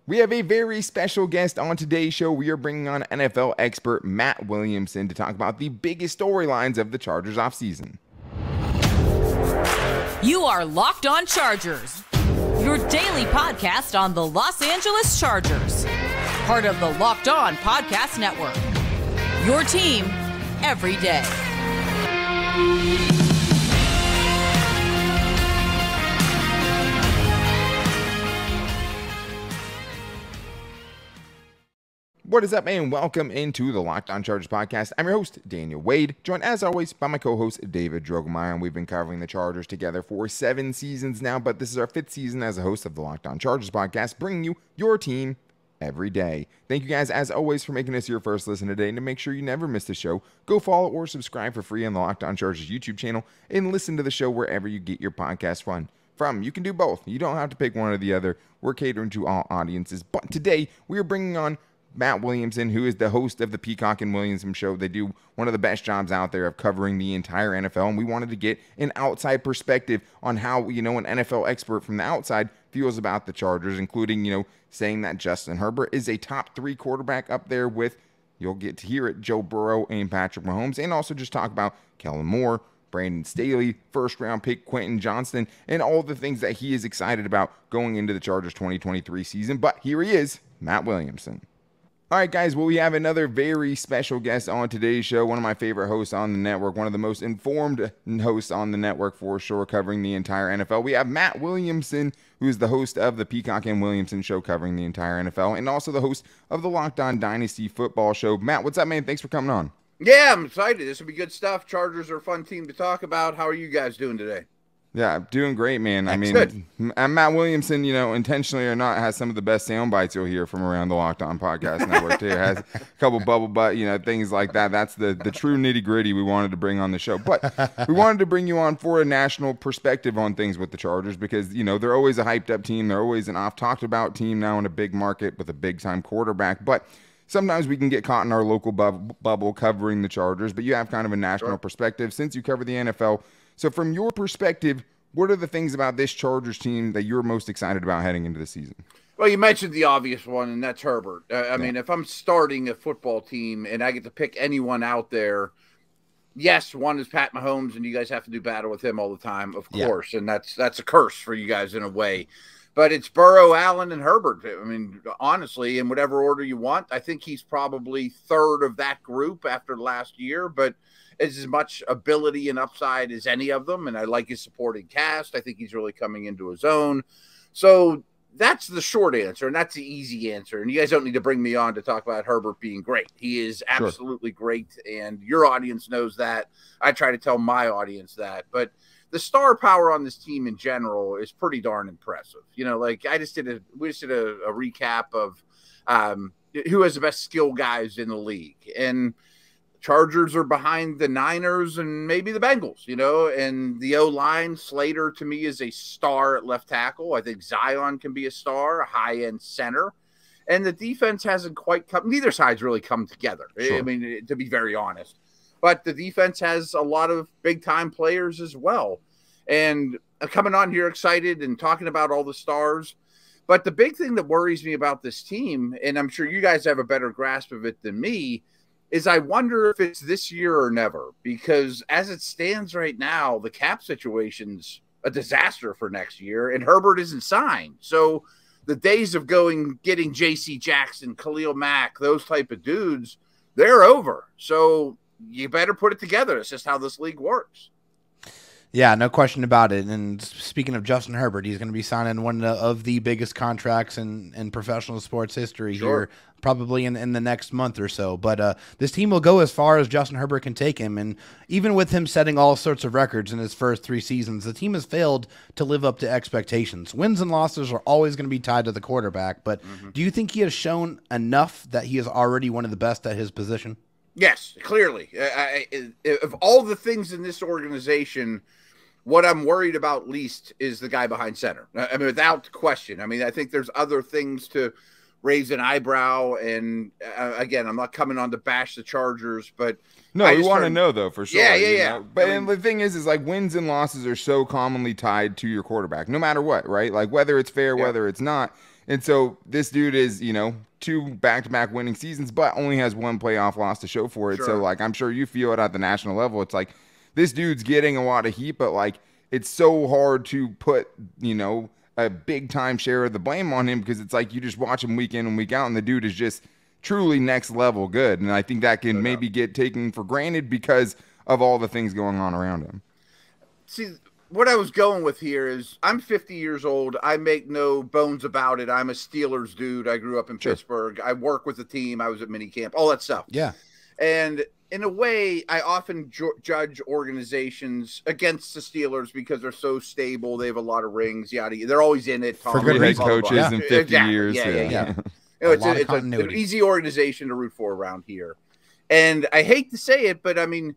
We have a very special guest on today's show. We are bringing on NFL expert Matt Williamson to talk about the biggest storylines of the Chargers offseason. You are Locked On Chargers, your daily podcast on the Los Angeles Chargers, part of the Locked On Podcast Network, your team every day. What is up, and welcome into the Locked On Chargers podcast. I'm your host, Daniel Wade, joined as always by my co-host, David Drogemeyer, and we've been covering the Chargers together for 7 seasons now, but this is our 5th season as a host of the Locked On Chargers podcast, bringing you your team every day. Thank you guys, as always, for making us your first listen today, and to make sure you never miss the show, go follow or subscribe for free on the Locked On Chargers YouTube channel, and listen to the show wherever you get your podcast from. You can do both. You don't have to pick one or the other. We're catering to all audiences, but today we are bringing on Matt Williamson, who is the host of the Peacock and Williamson show. They do one of the best jobs out there of covering the entire NFL, and we wanted to get an outside perspective on how, an NFL expert from the outside feels about the Chargers, including, saying that Justin Herbert is a top 3 quarterback up there with, you'll get to hear it, Joe Burrow and Patrick Mahomes, and also just talk about Kellen Moore, Brandon Staley, first-round pick Quentin Johnston, and all the things that he is excited about going into the Chargers 2023 season. But here he is, Matt Williamson. All right, guys, well, we have another very special guest on today's show, one of my favorite hosts on the network, one of the most informed hosts on the network for sure, covering the entire NFL. We have Matt Williamson, who is the host of the Peacock and Williamson show, covering the entire NFL, and also the host of the Locked On Dynasty Football show. Matt, what's up, man? Thanks for coming on. Yeah, I'm excited. This will be good stuff. Chargers are a fun team to talk about. How are you guys doing today? Yeah, doing great, man. That's I mean, good. Matt Williamson, intentionally or not, has some of the best sound bites you'll hear from around the Locked On Podcast Network, too. Has a couple bubble butt, things like that. That's the true nitty-gritty we wanted to bring on the show. But we wanted to bring you on for a national perspective on things with the Chargers because, they're always a hyped-up team. They're always an oft-talked-about team now in a big market with a big-time quarterback. But sometimes we can get caught in our local bubble covering the Chargers, but you have kind of a national perspective since you cover the NFL. So from your perspective, what are the things about this Chargers team that you're most excited about heading into the season? Well, you mentioned the obvious one, and that's Herbert. I mean, if I'm starting a football team and I get to pick anyone out there, yes, one is Pat Mahomes, and you guys have to do battle with him all the time, of course, and that's a curse for you guys in a way. But it's Burrow, Allen, and Herbert. I mean, honestly, in whatever order you want, I think he's probably third of that group after last year, but as much ability and upside as any of them, and I like his supporting cast. I think he's really coming into his own. So that's the short answer, and that's the easy answer. And you guys don't need to bring me on to talk about Herbert being great. He is absolutely great, and your audience knows that. I try to tell my audience that. But the star power on this team in general is pretty darn impressive. We just did a recap of who has the best skill guys in the league, and Chargers are behind the Niners and maybe the Bengals, and the O-line, Slater to me is a star at left tackle. I think Zion can be a star, a high-end center. And the defense hasn't quite come, neither side's really come together. Sure. I mean, to be very honest. But the defense has a lot of big-time players as well. And coming on here excited and talking about all the stars. But the big thing that worries me about this team, and I'm sure you guys have a better grasp of it than me, is I wonder if it's this year or never, because as it stands right now, the cap situation's a disaster for next year, and Herbert isn't signed. So the days of getting J.C. Jackson, Khalil Mack, those type of dudes, they're over. So you better put it together. It's just how this league works. Yeah, no question about it. And speaking of Justin Herbert, he's going to be signing one of the biggest contracts in professional sports history here, probably in the next month or so. But this team will go as far as Justin Herbert can take him. And even with him setting all sorts of records in his first 3 seasons, the team has failed to live up to expectations. Wins and losses are always going to be tied to the quarterback. But do you think he has shown enough that he is already one of the best at his position? Yes, clearly. Of all the things in this organization, what I'm worried about least is the guy behind center. I mean, without question. I mean, I think there's other things to raise an eyebrow. And again, I'm not coming on to bash the Chargers, but no, we want to know though for sure. Yeah. But and the thing is like wins and losses are so commonly tied to your quarterback, no matter what, right? Like whether it's fair, whether it's not. And so this dude is, 2 back-to-back winning seasons, but only has 1 playoff loss to show for it. Sure. So, like, I'm sure you feel it at the national level. It's like this dude's getting a lot of heat, but, like, it's so hard to put, a big-time share of the blame on him because it's like you just watch him week in and week out, and the dude is just truly next-level good. And I think that can maybe get taken for granted because of all the things going on around him. See, what I was going with here is I'm 50 years old. I make no bones about it. I'm a Steelers dude. I grew up in Pittsburgh. I work with the team. I was at minicamp, all that stuff. Yeah. And in a way, I often judge organizations against the Steelers because they're so stable. They have a lot of rings, yada. They're always in it. For good head coaches in 50 years. Yeah. It's an easy organization to root for around here. And I hate to say it, but I mean,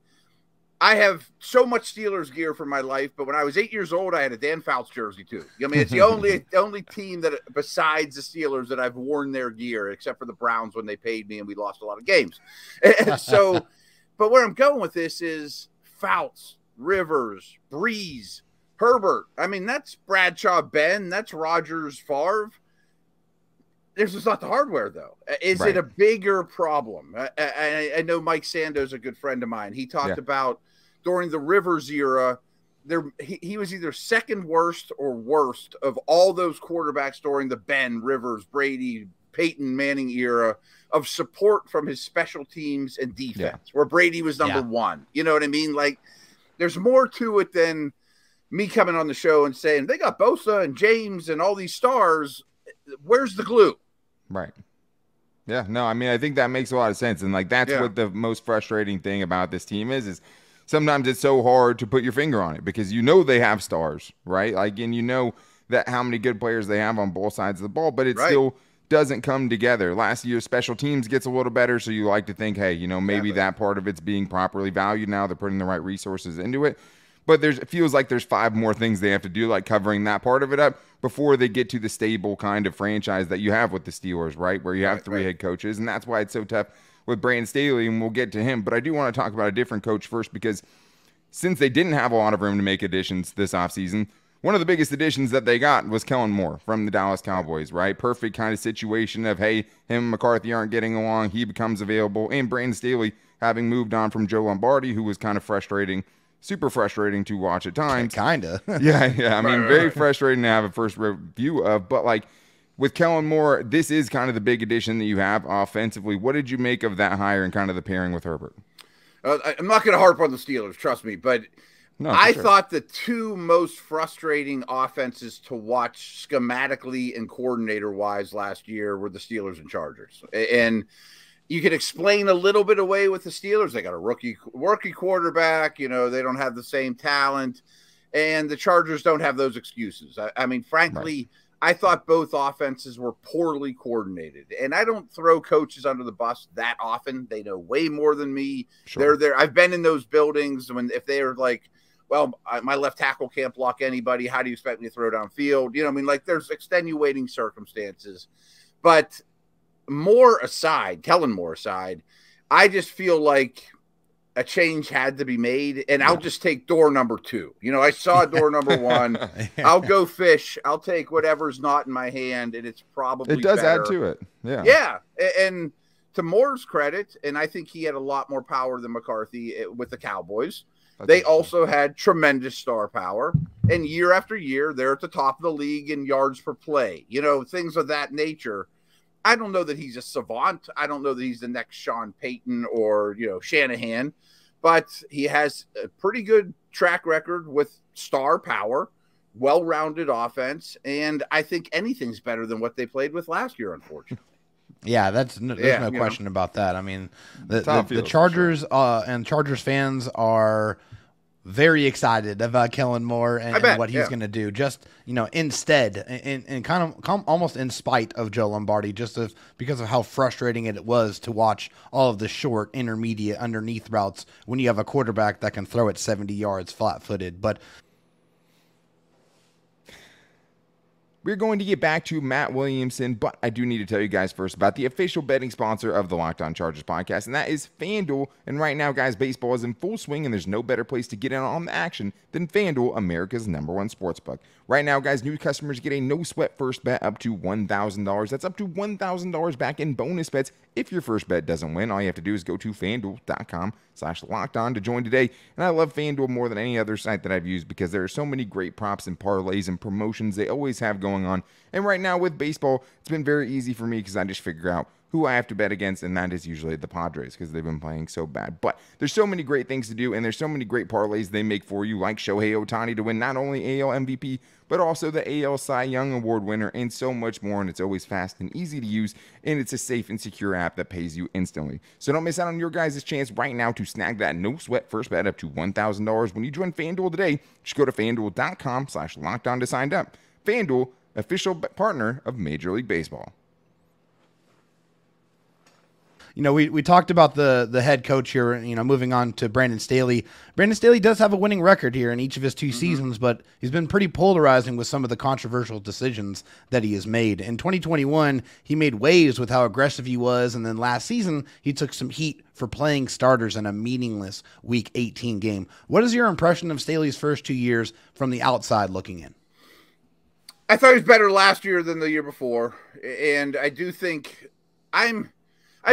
I have so much Steelers gear for my life, but when I was 8 years old, I had a Dan Fouts jersey too. I mean, it's the only team that besides the Steelers that I've worn their gear, except for the Browns when they paid me and we lost a lot of games. So, but where I'm going with this is Fouts, Rivers, Breeze, Herbert. I mean, that's Bradshaw, Ben. That's Rodgers, Favre. There's just not the hardware, though. Is it a bigger problem? I know Mike Sando's a good friend of mine. He talked about during the Rivers era, he was either second worst or worst of all those quarterbacks during the Ben, Rivers, Brady, Peyton Manning era of support from his special teams and defense, where Brady was number one. You know what I mean? Like, there's more to it than me coming on the show and saying, they got Bosa and James and all these stars. Where's the glue? Right. Yeah, no, I mean, I think that makes a lot of sense. And, like, that's what the most frustrating thing about this team is sometimes it's so hard to put your finger on it because they have stars, right? Like, and that how many good players they have on both sides of the ball, but it still doesn't come together. Last year, special teams gets a little better, so you like to think, hey, maybe that part of it's being properly valued now. They're putting the right resources into it. But it feels like there's 5 more things they have to do, like covering that part of it up before they get to the stable kind of franchise that you have with the Steelers, right? Where you have 3 head coaches. And that's why it's so tough with Brandon Staley, and we'll get to him. But I do want to talk about a different coach first because since they didn't have a lot of room to make additions this offseason, one of the biggest additions that they got was Kellen Moore from the Dallas Cowboys, right? Perfect kind of situation of, hey, him and McCarthy aren't getting along. He becomes available. And Brandon Staley, having moved on from Joe Lombardi, who was kind of super frustrating to watch at times. Kinda. Yeah. I mean, very frustrating to have a first review of. But, like, with Kellen Moore, this is kind of the big addition that you have offensively. What did you make of that hire and kind of the pairing with Herbert? I'm not going to harp on the Steelers, trust me, but I thought the 2 most frustrating offenses to watch schematically and coordinator-wise last year were the Steelers and Chargers. And you can explain a little bit away with the Steelers. They got a rookie quarterback. They don't have the same talent. And the Chargers don't have those excuses. I mean, frankly, I thought both offenses were poorly coordinated. And I don't throw coaches under the bus that often. They know way more than me. They're there. I've been in those buildings if they're like, well, my left tackle can't block anybody. How do you expect me to throw downfield? I mean, like, there's extenuating circumstances. But Kellen Moore aside, I just feel like a change had to be made, and I'll just take door number 2. I saw door number 1. I'll go fish. I'll take whatever's not in my hand, and it's probably it does better. Add to it. Yeah. And to Moore's credit, and I think he had a lot more power than McCarthy with the Cowboys. They also had tremendous star power, and year after year, they're at the top of the league in yards per play. Things of that nature. I don't know that he's a savant. I don't know that he's the next Sean Payton or, Shanahan, but he has a pretty good track record with star power, well-rounded offense, and I think anything's better than what they played with last year, unfortunately. Yeah, there's no question about that. I mean, the Chargers and Chargers fans are very excited about Kellen Moore and what he's going to do. Just, instead and kind of almost in spite of Joe Lombardi, because of how frustrating it was to watch all of the short, intermediate, underneath routes when you have a quarterback that can throw it 70 yards flat-footed. But we're going to get back to Matt Williamson, but I do need to tell you guys first about the official betting sponsor of the Locked On Chargers podcast, and that is FanDuel. And right now, guys, baseball is in full swing, and there's no better place to get in on the action than FanDuel, America's #1 sportsbook. Right now, guys, new customers get a no-sweat first bet up to $1,000. That's up to $1,000 back in bonus bets. If your first bet doesn't win, all you have to do is go to FanDuel.com/lockedon to join today. And I love FanDuel more than any other site that I've used because there are so many great props and parlays and promotions they always have going on. And right now with baseball, it's been very easy for me because I just figure out who I have to bet against, and that is usually the Padres because they've been playing so bad. But there's so many great things to do, and there's so many great parlays they make for you, like Shohei Ohtani to win not only AL MVP, but also the AL Cy Young Award winner, and so much more. And it's always fast and easy to use, and it's a safe and secure app that pays you instantly. So don't miss out on your guys' chance right now to snag that no-sweat first bet up to $1,000 when you join FanDuel today. Just go to FanDuel.com/lockedon to sign up. FanDuel, official partner of Major League Baseball. You know, we talked about the head coach here, you know, moving on to Brandon Staley. Brandon Staley does have a winning record here in each of his two seasons, but he's been pretty polarizing with some of the controversial decisions that he has made. In 2021, he made waves with how aggressive he was, and then last season, he took some heat for playing starters in a meaningless Week 18 game. What is your impression of Staley's first 2 years from the outside looking in? I thought he was better last year than the year before, and I do think I'm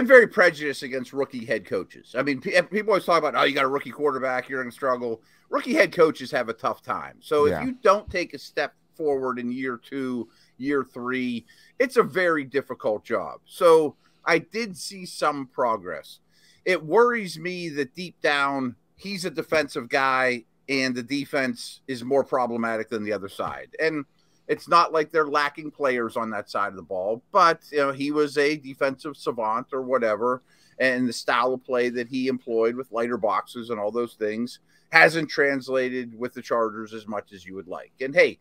very prejudiced against rookie head coaches. I mean, people always talk about, oh, you got a rookie quarterback, you're going to struggle. Rookie head coaches have a tough time. So if you don't take a step forward in year 2, year 3, it's a very difficult job. So I did see some progress. It worries me that deep down, he's a defensive guy and the defense is more problematic than the other side. And it's not like they're lacking players on that side of the ball, but you know, he was a defensive savant or whatever, and the style of play that he employed with lighter boxes and all those things hasn't translated with the Chargers as much as you would like. And hey,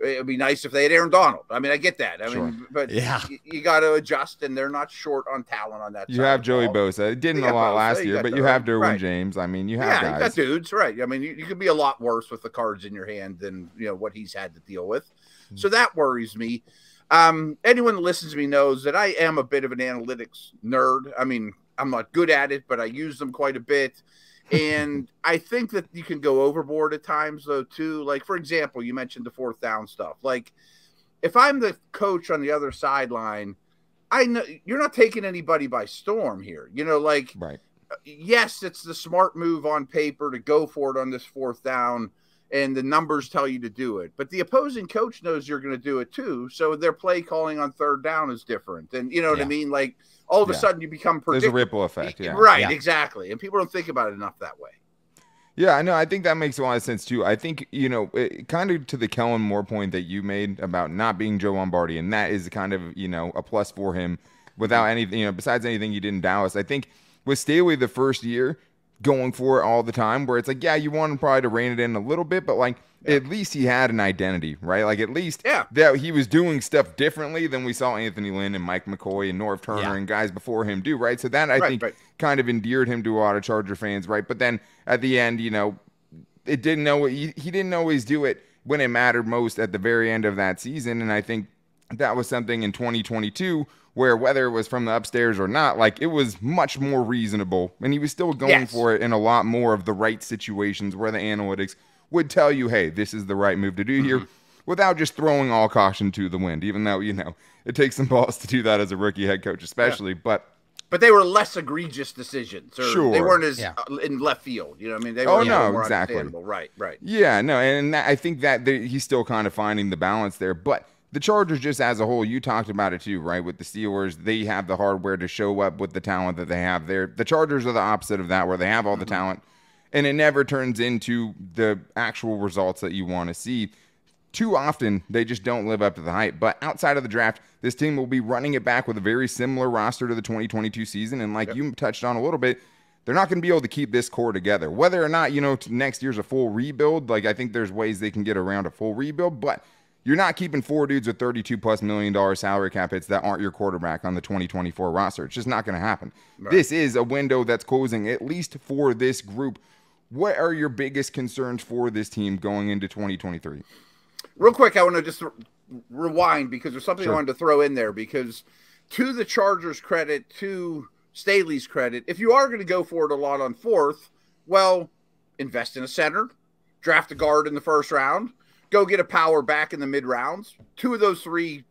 it'd be nice if they had Aaron Donald. I mean, I get that. I mean, but you got to adjust, and they're not short on talent on that side. You have Joey Bosa. It didn't a lot last year, but you have Derwin James. I mean, you have guys. You got dudes, right? I mean, you could be a lot worse with the cards in your hand than what he's had to deal with. So that worries me. Anyone that listens to me knows that I am a bit of an analytics nerd. I mean, I'm not good at it, but I use them quite a bit. And I think that you can go overboard at times, though, too. Like, for example, you mentioned the fourth down stuff. Like, if I'm the coach on the other sideline, I know you're not taking anybody by storm here. Right. Yes, it's the smart move on paper to go for it on this fourth down, and the numbers tell you to do it. But the opposing coach knows you're going to do it too, so their play calling on third down is different. And you know what I mean? Like, all of a sudden you become predictable. There's a ripple effect. Yeah. Right, exactly. And people don't think about it enough that way. Yeah, I know. I think that makes a lot of sense too. I think, kind of to the Kellen Moore point that you made about not being Joe Lombardi, and that is kind of, a plus for him without anything, besides anything he did in Dallas. I think with Staley the first year, going for it all the time, where it's like, yeah, you want him probably to rein it in a little bit, but like at least he had an identity, right? Like at least that he was doing stuff differently than we saw Anthony Lynn and Mike McCoy and Norv Turner and guys before him do, right? So that I think kind of endeared him to a lot of Charger fans, right? But then at the end, he didn't always do it when it mattered most at the very end of that season, and I think that was something in 2022 where whether it was from the upstairs or not, like it was much more reasonable, and he was still going for it in a lot more of the right situations where the analytics would tell you, hey, this is the right move to do here, without just throwing all caution to the wind, even though, it takes some balls to do that as a rookie head coach especially. But they were less egregious decisions. Or they weren't as in left field. You know what I mean? They were more understandable. Right. Yeah, no, and I think that he's still kind of finding the balance there. But the Chargers just as a whole, you talked about it too, right? With the Steelers, they have the hardware to show up with the talent that they have there. The Chargers are the opposite of that, where they have all the talent, and it never turns into the actual results that you want to see. Too often, they just don't live up to the hype. But outside of the draft, this team will be running it back with a very similar roster to the 2022 season. And like you touched on a little bit, they're not going to be able to keep this core together. Whether or not, next year's a full rebuild, like I think there's ways they can get around a full rebuild, but you're not keeping 4 dudes with $32+ million salary cap hits that aren't your quarterback on the 2024 roster. It's just not going to happen. Right. This is a window that's closing, at least for this group. What are your biggest concerns for this team going into 2023? Real quick, I want to just rewind because there's something I wanted to throw in there because to the Chargers' credit, to Staley's credit, if you are going to go for it a lot on fourth, well, invest in a center, draft a guard in the first round, go get a power back in the mid rounds. 2 of those 3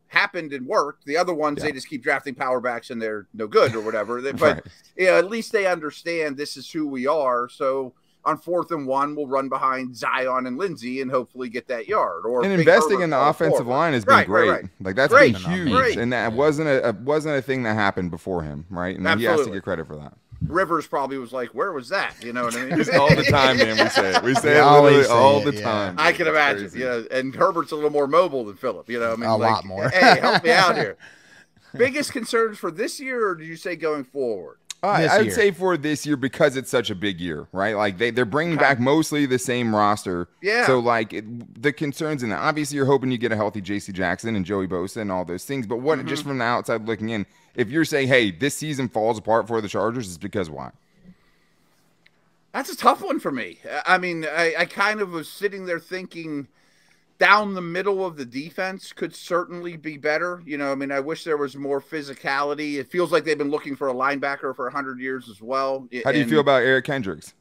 happened and worked. The other ones, they just keep drafting power backs and they're no good or whatever. But at least they understand this is who we are. So on 4th and 1, we'll run behind Zion and Lindsey and hopefully get that yard. Or and investing in the offensive line has been great. Right. Like that's been huge, and that wasn't a thing that happened before him, right? And he has to get credit for that. Rivers probably was like, "Where was that?" You know what I mean? All the time, man. We say it. We say it literally all the time. I can imagine. And Herbert's a little more mobile than Phillip. You know, what I mean, a lot more. Hey, help me out here. Biggest concerns for this year, or did you say going forward? I would say for this year because it's such a big year, right? Like they're bringing back mostly the same roster. Yeah. So like the concerns in that, obviously you're hoping you get a healthy J.C. Jackson and Joey Bosa and all those things. But what just from the outside looking in, if you're saying, hey, this season falls apart for the Chargers, it's because why? That's a tough one for me. I mean, I kind of was sitting there thinking down the middle of the defense could certainly be better. You know, I mean, I wish there was more physicality. It feels like they've been looking for a linebacker for 100 years as well. How do you feel about Eric Kendricks?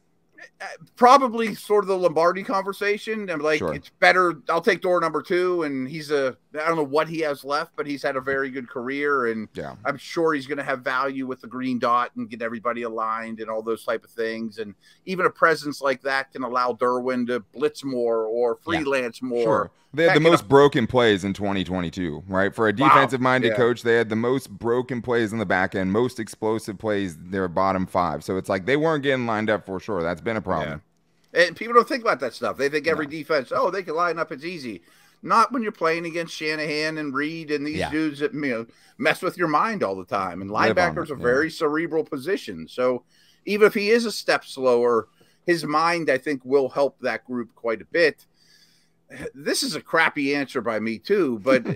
Probably sort of the Lombardi conversation. I'm like, it's better. I'll take door number 2. And I don't know what he has left, but he's had a very good career. And I'm sure he's going to have value with the green dot and get everybody aligned and all those type of things. And even a presence like that can allow Derwin to blitz more or freelance more. They had the most broken plays in 2022, right? For a defensive-minded coach, they had the most broken plays in the back end, most explosive plays, their bottom 5. So it's like they weren't getting lined up for sure. That's been a problem. Yeah. And people don't think about that stuff. They think every defense, they can line up, it's easy. Not when you're playing against Shanahan and Reed and these dudes that mess with your mind all the time. And linebackers are very cerebral position. So even if he is a step slower, his mind, I think, will help that group quite a bit. This is a crappy answer by me too, but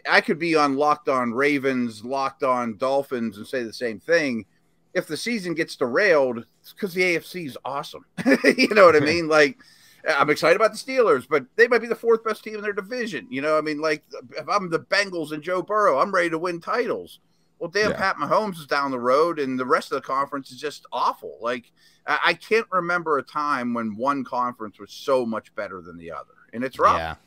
I could be on Locked On Ravens, Locked On Dolphins and say the same thing. If the season gets derailed, it's because the AFC is awesome. You know what I mean? Like, I'm excited about the Steelers, but they might be the 4th best team in their division. You know, I mean, like, if I'm the Bengals and Joe Burrow, I'm ready to win titles. Well, Pat Mahomes is down the road, and the rest of the conference is just awful. Like, I can't remember a time when one conference was so much better than the other. And it's rough.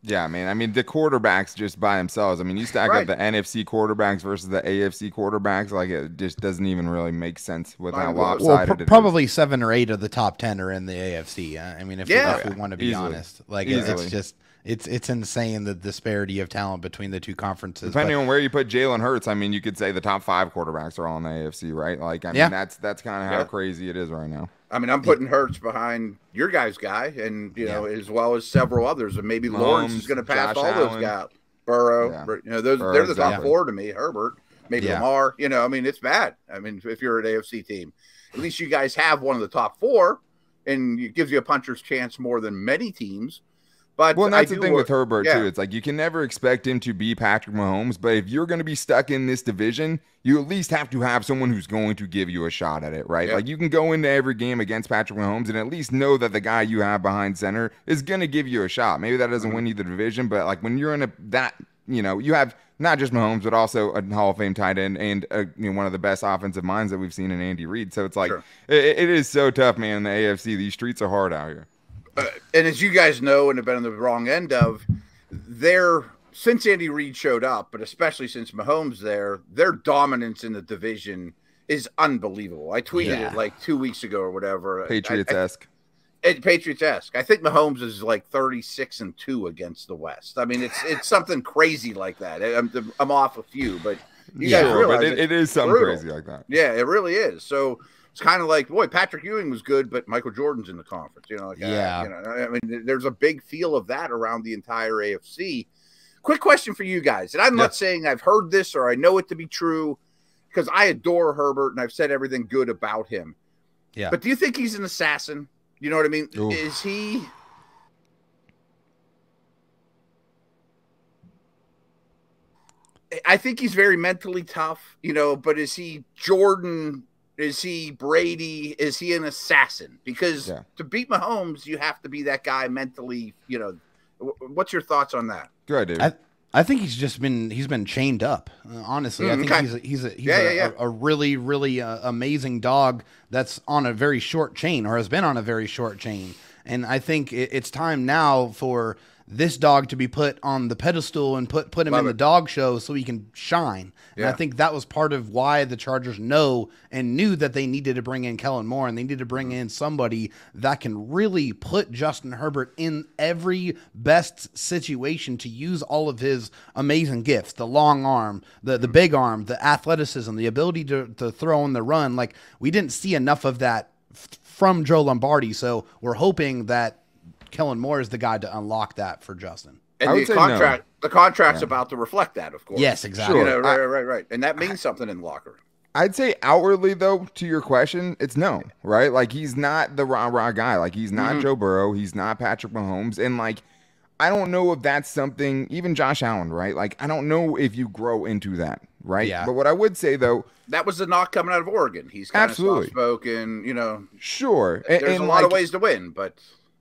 Yeah, man. I mean, the quarterbacks just by themselves. I mean, you stack up the NFC quarterbacks versus the AFC quarterbacks. Like, it just doesn't even really make sense with how lopsided it is. Probably 7 or 8 of the top 10 are in the AFC. I mean, if we want to be honest. Like, it's just it's insane, the disparity of talent between the two conferences. Depending on where you put Jalen Hurts, I mean, you could say the top 5 quarterbacks are all in the AFC, right? Like, I mean, that's kind of how crazy it is right now. I mean, I'm putting Hurts behind your guys' guy, and as well as several others, and maybe Lawrence is going to pass all those guys. Burrow, they're the top 4 to me. Herbert, maybe Lamar. You know, I mean, it's bad. I mean, if you're an AFC team, at least you guys have one of the top 4, and it gives you a puncher's chance more than many teams. But well, and that's the thing with Herbert, too. It's like you can never expect him to be Patrick Mahomes, but if you're going to be stuck in this division, you at least have to have someone who's going to give you a shot at it, right? Like you can go into every game against Patrick Mahomes and at least know that the guy you have behind center is going to give you a shot. Maybe that doesn't win you the division, but like when you're in you have not just Mahomes, but also a Hall of Fame tight end and one of the best offensive minds that we've seen in Andy Reid. So it's like it is so tough, man, in the AFC. These streets are hard out here. And as you guys know and have been on the wrong end of, since Andy Reid showed up, but especially since Mahomes their dominance in the division is unbelievable. I tweeted it like 2 weeks ago or whatever. Patriots-esque. Patriots-esque. I think Mahomes is like 36-2 against the West. I mean, it's something crazy like that. I'm off a few, but you guys realize but it is something crazy like that. Yeah, it really is. So it's kind of like, boy, Patrick Ewing was good, but Michael Jordan's in the conference. You know, I mean, there's a big feel of that around the entire AFC. Quick question for you guys, and I'm not saying I've heard this or I know it to be true, because I adore Herbert and I've said everything good about him. Yeah. But do you think he's an assassin? You know what I mean? Oof. Is he? I think he's very mentally tough, but is he Jordan? Is he Brady? Is he an assassin? Because to beat Mahomes, you have to be that guy mentally, What's your thoughts on that? Good, dude. I think he's been chained up. Honestly, I think he's a really, really amazing dog that's on a very short chain, or has been on a very short chain. And I think it's time now for this dog to be put on the pedestal and put him in the dog show so he can shine. And I think that was part of why the Chargers knew that they needed to bring in Kellen Moore, and they needed to bring in somebody that can really put Justin Herbert in every best situation to use all of his amazing gifts, the long arm, the big arm, the athleticism, the ability to throw on the run. Like, we didn't see enough of that from Joe Lombardi, so we're hoping that Kellen Moore is the guy to unlock that for Justin. And the contract's about to reflect that, of course. Yes, exactly. Sure. Right. And that means something in the locker room. I'd say outwardly, though, to your question, it's no, right? Like, he's not the rah-rah guy. Like, he's not Joe Burrow. He's not Patrick Mahomes. And, like, I don't know if that's something, even Josh Allen, right? Like, I don't know if you grow into that, right? Yeah. But what I would say, though, that was the knock coming out of Oregon. He's kind of soft-spoken, Sure. There's a lot of ways to win, but...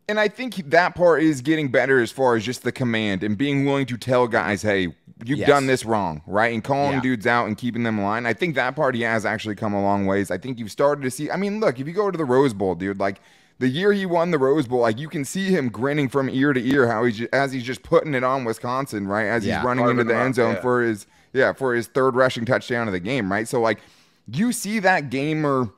And I think that part is getting better as far as just the command and being willing to tell guys, hey, you've done this wrong, right? And calling dudes out and keeping them in line. I think that part he has actually come a long ways. I think you've started to see, I mean, look, if you go to the Rose Bowl, dude, like the year he won the Rose Bowl, like you can see him grinning from ear to ear as he's just putting it on Wisconsin, right? As he's running into the end zone for his third rushing touchdown of the game, right? So like you see that gamer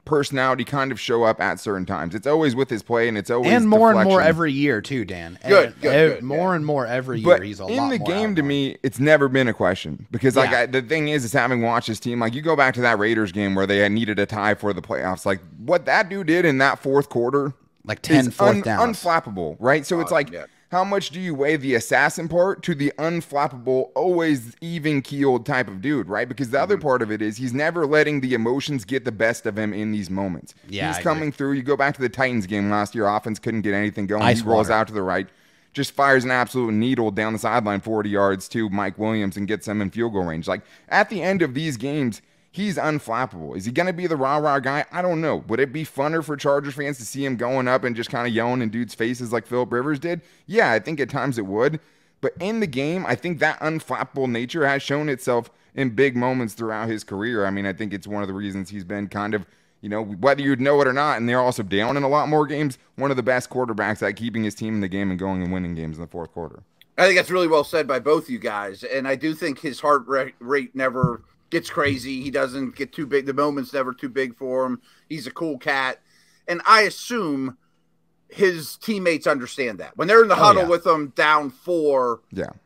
personality kind of show up at certain times. It's always with his play, and it's always more deflection. and more every year too, Dan. Good. More and more every year. But he's a in lot the more game, out to on. me, it's never been a question because the thing is having watched his team. Like you go back to that Raiders game where they had needed a tie for the playoffs. Like what that dude did in that fourth quarter, like 10 fourth downs, unflappable, right? So it's like. How much do you weigh the assassin part to the unflappable, always even-keeled type of dude, right? Because the other part of it is he's never letting the emotions get the best of him in these moments. Yeah, he's coming through. You go back to the Titans game last year, offense couldn't get anything going. Ice he rolls water. out to the right, just fires an absolute needle down the sideline 40 yards to Mike Williams and gets him in field goal range. Like, at the end of these games, he's unflappable. Is he going to be the rah-rah guy? I don't know. Would it be funner for Chargers fans to see him going up and just kind of yelling in dudes' faces like Phillip Rivers did? Yeah, I think at times it would. But in the game, I think that unflappable nature has shown itself in big moments throughout his career. I mean, I think it's one of the reasons he's been kind of, whether you'd know it or not, and they're also down in a lot more games, one of the best quarterbacks at keeping his team in the game and going and winning games in the fourth quarter. I think that's really well said by both you guys. And I do think his heart rate never gets crazy. He doesn't get too big. The moment's never too big for him. He's a cool cat. And I assume his teammates understand that. When they're in the huddle with him down 4,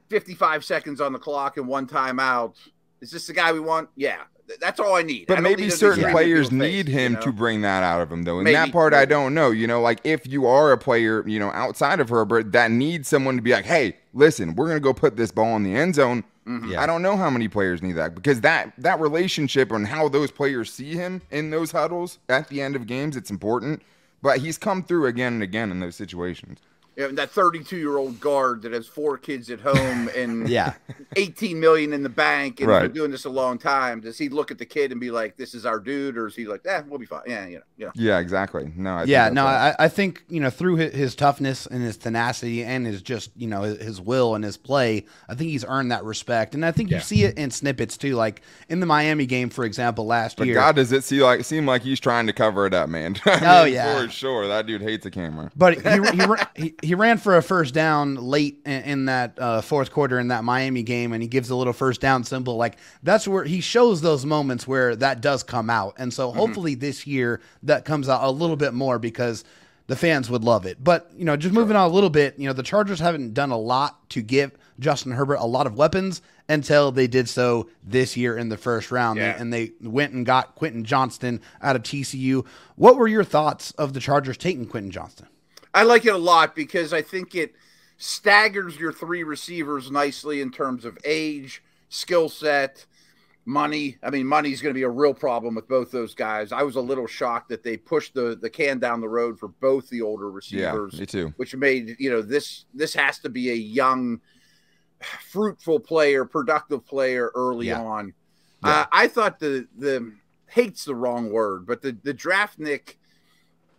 55 seconds on the clock and 1 timeout, is this the guy we want? Yeah. That's all I need. But maybe certain players need him to bring that out of him, though. And that part I don't know. Like if you are a player, outside of Herbert that needs someone to be like, hey, listen, we're going to go put this ball in the end zone. I don't know how many players need that because that relationship and how those players see him in those huddles at the end of games, it's important. But he's come through again and again in those situations. Yeah, that 32-year-old guard that has 4 kids at home and $18 million in the bank and been doing this a long time. Does he look at the kid and be like, "This is our dude," or is he like, we'll be fine"? Yeah, exactly. No, I think through his toughness and his tenacity and his just his will and his play, I think he's earned that respect. And I think you see it in snippets too, like in the Miami game, for example, last year. But God, does it seem like he's trying to cover it up, man? For sure, that dude hates a camera. But he ran for a first down late in that fourth quarter in that Miami game, and he gives a little first down symbol. Like that's where he shows those moments where that does come out. And so hopefully this year that comes out a little bit more because the fans would love it. But, just moving on a little bit, the Chargers haven't done a lot to give Justin Herbert a lot of weapons until they did so this year in the first round. And they went and got Quentin Johnston out of TCU. What were your thoughts of the Chargers taking Quentin Johnston? I like it a lot because I think it staggers your 3 receivers nicely in terms of age, skill set, money. I mean, money's going to be a real problem with both those guys. I was a little shocked that they pushed the can down the road for both the older receivers. Yeah, me too. Which made, this has to be a young, fruitful player, productive player early on. Yeah. I thought the hate's the wrong word, but the draftnik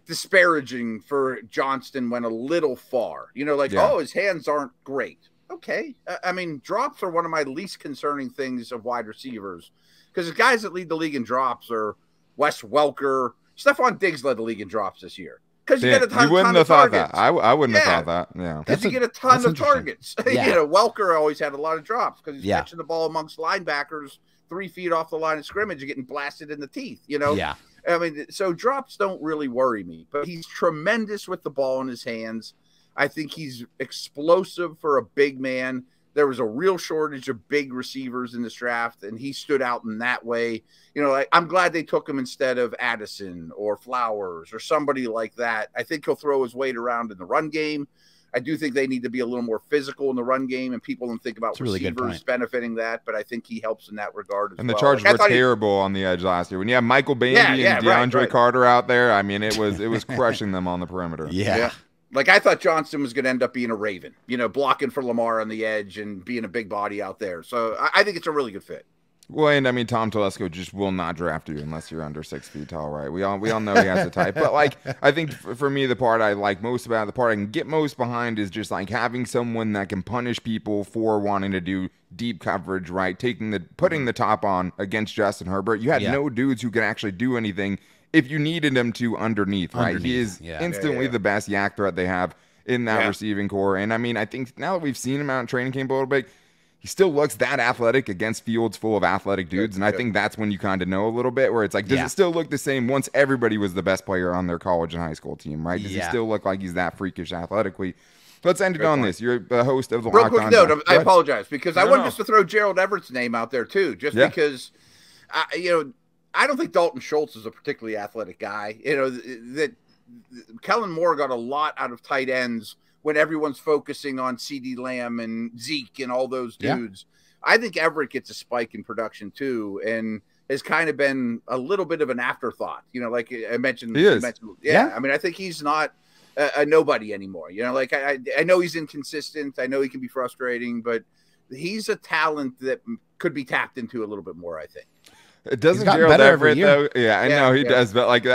disparaging for Johnston went a little far. His hands aren't great. okay. I mean, drops are one of my least concerning things of wide receivers because the guys that lead the league in drops are Wes Welker. Stephon Diggs led the league in drops this year because you get a ton, you wouldn't ton have of thought targets. that. I wouldn't have thought that. Yeah, because you get a ton of targets. Yeah. You know, Welker always had a lot of drops because he's Yeah. catching the ball amongst linebackers 3 feet off the line of scrimmage and getting blasted in the teeth. You know, Yeah. I mean, so drops don't really worry me, but he's tremendous with the ball in his hands. I think he's explosive for a big man. There was a real shortage of big receivers in this draft, and he stood out in that way. You know, I'm glad they took him instead of Addison or Flowers or somebody like that. I think he'll throw his weight around in the run game. I do think they need to be a little more physical in the run game, and people don't think about receivers benefiting that, but I think he helps in that regard as well. And the Chargers were terrible on the edge last year. When you have Michael Bandy and DeAndre Carter out there, I mean, it was crushing them on the perimeter. Yeah. Like, I thought Johnston was going to end up being a Raven, you know, blocking for Lamar on the edge and being a big body out there. So I think it's a really good fit. Well, and I mean, Tom Telesco just will not draft you unless you're under 6 feet tall, right? We all know he has the type. But, like, I think for me, the part I like most about it, the part I can get most behind is just, like, having someone that can punish people for wanting to do deep coverage, right? Putting the top on against Justin Herbert. You had no dudes who could actually do anything if you needed him to underneath, right? He is instantly the best yak threat they have in that receiving core. And, I mean, I think now that we've seen him out in training camp a little bit, he still looks that athletic against fields full of athletic dudes. And I think that's when you kind of know a little bit where it's like, does it still look the same once everybody was the best player on their college and high school team, right? Does he still look like he's that freakish athletically? Let's end it on this. You're the host of the Real quick note, I apologize because I wanted just to throw Gerald Everett's name out there too, just because, you know, I don't think Dalton Schultz is a particularly athletic guy. You know, that Kellen Moore got a lot out of tight ends when everyone's focusing on CeeDee Lamb and Zeke and all those dudes. I think Everett gets a spike in production too, and has kind of been a little bit of an afterthought. You know, like I mentioned. He is. I mean, I think he's not a nobody anymore. You know, like I know he's inconsistent. I know he can be frustrating, but he's a talent that could be tapped into a little bit more, I think. It doesn't Gerald Everett though. Yeah, I know he does, but like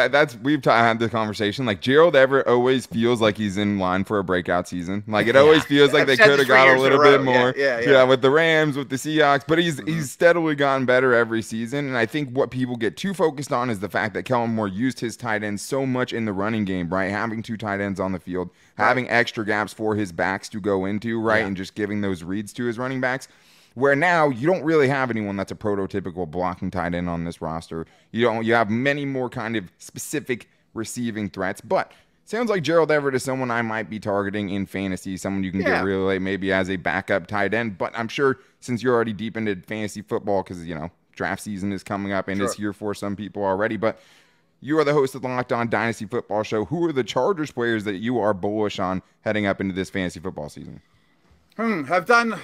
we've had the conversation. Like Gerald Everett always feels like he's in line for a breakout season. Like it always feels like they could have got a little bit more. Yeah, with the Rams, with the Seahawks, but he's steadily gotten better every season. And I think what people get too focused on is the fact that Kellen Moore used his tight ends so much in the running game, right? Having 2 tight ends on the field, having extra gaps for his backs to go into, right, and just giving those reads to his running backs. Where now you don't really have anyone that's a prototypical blocking tight end on this roster. You have many more kind of specific receiving threats, but sounds like Gerald Everett is someone I might be targeting in fantasy, someone you can get really late, maybe as a backup tight end. But I'm sure since you're already deep into fantasy football, because you know draft season is coming up and is here for some people already, but you are the host of the Locked On Dynasty Football Show. Who are the Chargers players that you are bullish on heading up into this fantasy football season? I've done.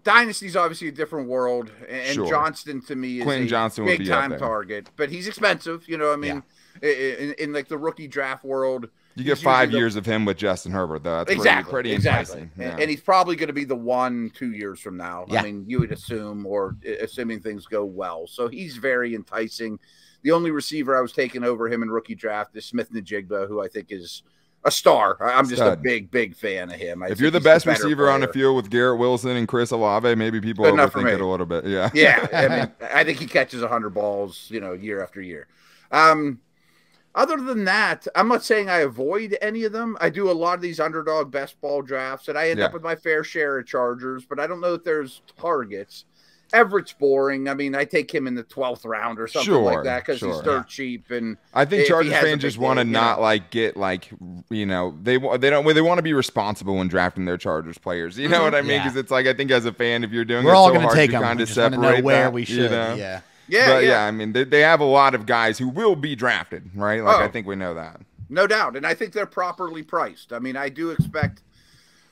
Dynasty's obviously a different world, and Johnston to me is Quentin Johnston big time target, but he's expensive. You know, I mean, in like the rookie draft world, you get 5 years of him with Justin Herbert, though. That's pretty enticing. Yeah. And he's probably going to be the 1-2 years from now. I mean, you would assume, or assuming things go well. So he's very enticing. The only receiver I was taking over him in rookie draft is Smith-Njigba, who I think is a star. I'm just a big fan of him. If you're the best receiver on the field with Garrett Wilson and Chris Olave, maybe people overthink it a little bit. Yeah. I mean, I think he catches 100 balls, you know, year after year. Other than that, I'm not saying I avoid any of them. I do a lot of these underdog best ball drafts, and I end up with my fair share of Chargers, but I don't know if there's targets. Everett's boring. I mean, I take him in the 12th round or something like that because he's dirt cheap. And I think Chargers fans just want to not like get like, you know, they want to be responsible when drafting their Chargers players. You know what I mean? Because it's like I think as a fan, if you're doing we're it all so going to hard take to them. kind We of just want to separate know where that, we should. You know? Yeah. I mean, they have a lot of guys who will be drafted, right? Like I think we know that. No doubt, and I think they're properly priced. I mean, I do expect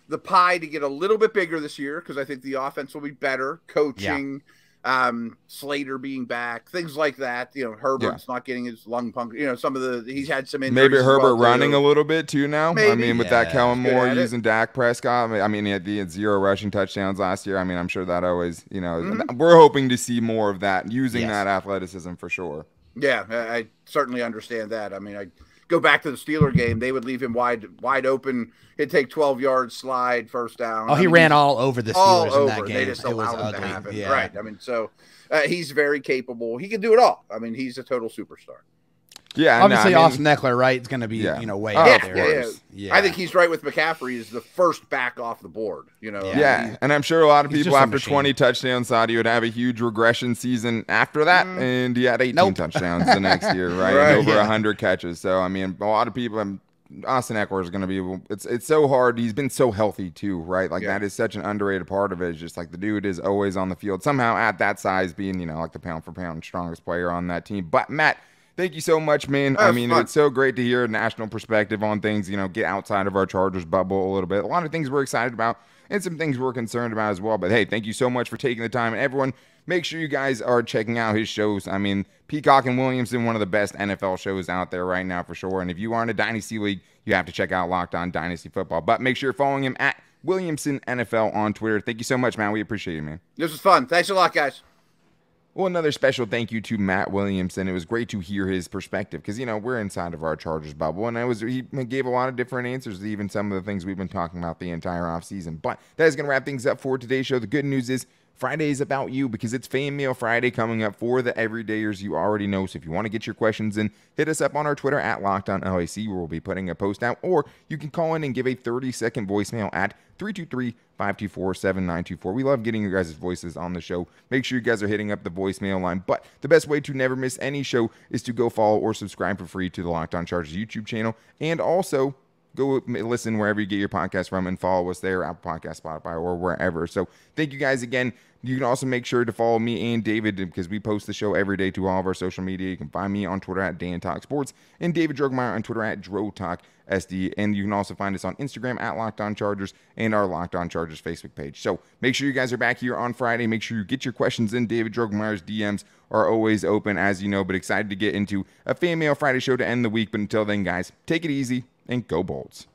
the pie to get a little bit bigger this year because I think the offense will be better, coaching. Slater being back, things like that. You know, Herbert's not getting his lung punctured. You know, some of he's had some injuries. Maybe Herbert running a little bit too now. Maybe. I mean, with that Kellen Moore using Dak Prescott. I mean, he had 0 rushing touchdowns last year. I mean, I'm sure that always, you know, we're hoping to see more of that using that athleticism for sure. Yeah, I certainly understand that. I mean, go back to the Steeler game, they would leave him wide open. He'd take 12 yards, slide, first down. Oh, he ran all over the Steelers in that game. They just allowed him to happen. Yeah. Right. I mean, so he's very capable. He can do it all. I mean, he's a total superstar. Yeah, obviously Austin Eckler, right? It's going to be way out there. Yeah. I think he's right with McCaffrey. Is the first back off the board. And I'm sure a lot of people after 20 touchdowns thought he would have a huge regression season after that, and he had 18 touchdowns the next year, right? And over 100 catches. So I mean, a lot of people. Austin Eckler is going to be. It's so hard. He's been so healthy too, right? Like that is such an underrated part of it. It's just like the dude is always on the field somehow at that size, being like the pound for pound strongest player on that team. But Matt, thank you so much, man. I mean, it's so great to hear a national perspective on things, get outside of our Chargers bubble a little bit. A lot of things we're excited about and some things we're concerned about as well. But hey, thank you so much for taking the time. And everyone, make sure you guys are checking out his shows. I mean, Peacock and Williamson, one of the best NFL shows out there right now for sure. And if you are in a Dynasty League, you have to check out Locked On Dynasty Football. But make sure you're following him at Williamson NFL on Twitter. Thank you so much, man. We appreciate it, man. This was fun. Thanks a lot, guys. Well, another special thank you to Matt Williamson. It was great to hear his perspective because, we're inside of our Chargers bubble, and he gave a lot of different answers to even some of the things we've been talking about the entire offseason. But that is going to wrap things up for today's show. The good news is Friday is about you because it's Fan Mail Friday coming up for the everydayers you already know. So if you want to get your questions in, hit us up on our Twitter at LockedOnLAC, where we'll be putting a post out, or you can call in and give a 30-second voicemail at 323-524-7924. We love getting your guys' voices on the show. Make sure you guys are hitting up the voicemail line. But the best way to never miss any show is to go follow or subscribe for free to the Locked On Chargers YouTube channel, and also go listen wherever you get your podcast from and follow us there, Apple Podcast, Spotify, or wherever. So thank you guys again. You can also make sure to follow me and David because we post the show every day to all of our social media. You can find me on Twitter at DanTalkSports and David Drogemeyer on Twitter at DroTalkSD. And you can also find us on Instagram at Locked On Chargers and our Locked On Chargers Facebook page. So make sure you guys are back here on Friday. Make sure you get your questions in. David Drogemeyer's DMs are always open, as you know, but excited to get into a Fan Mail Friday show to end the week. But until then, guys, take it easy and go Bolts.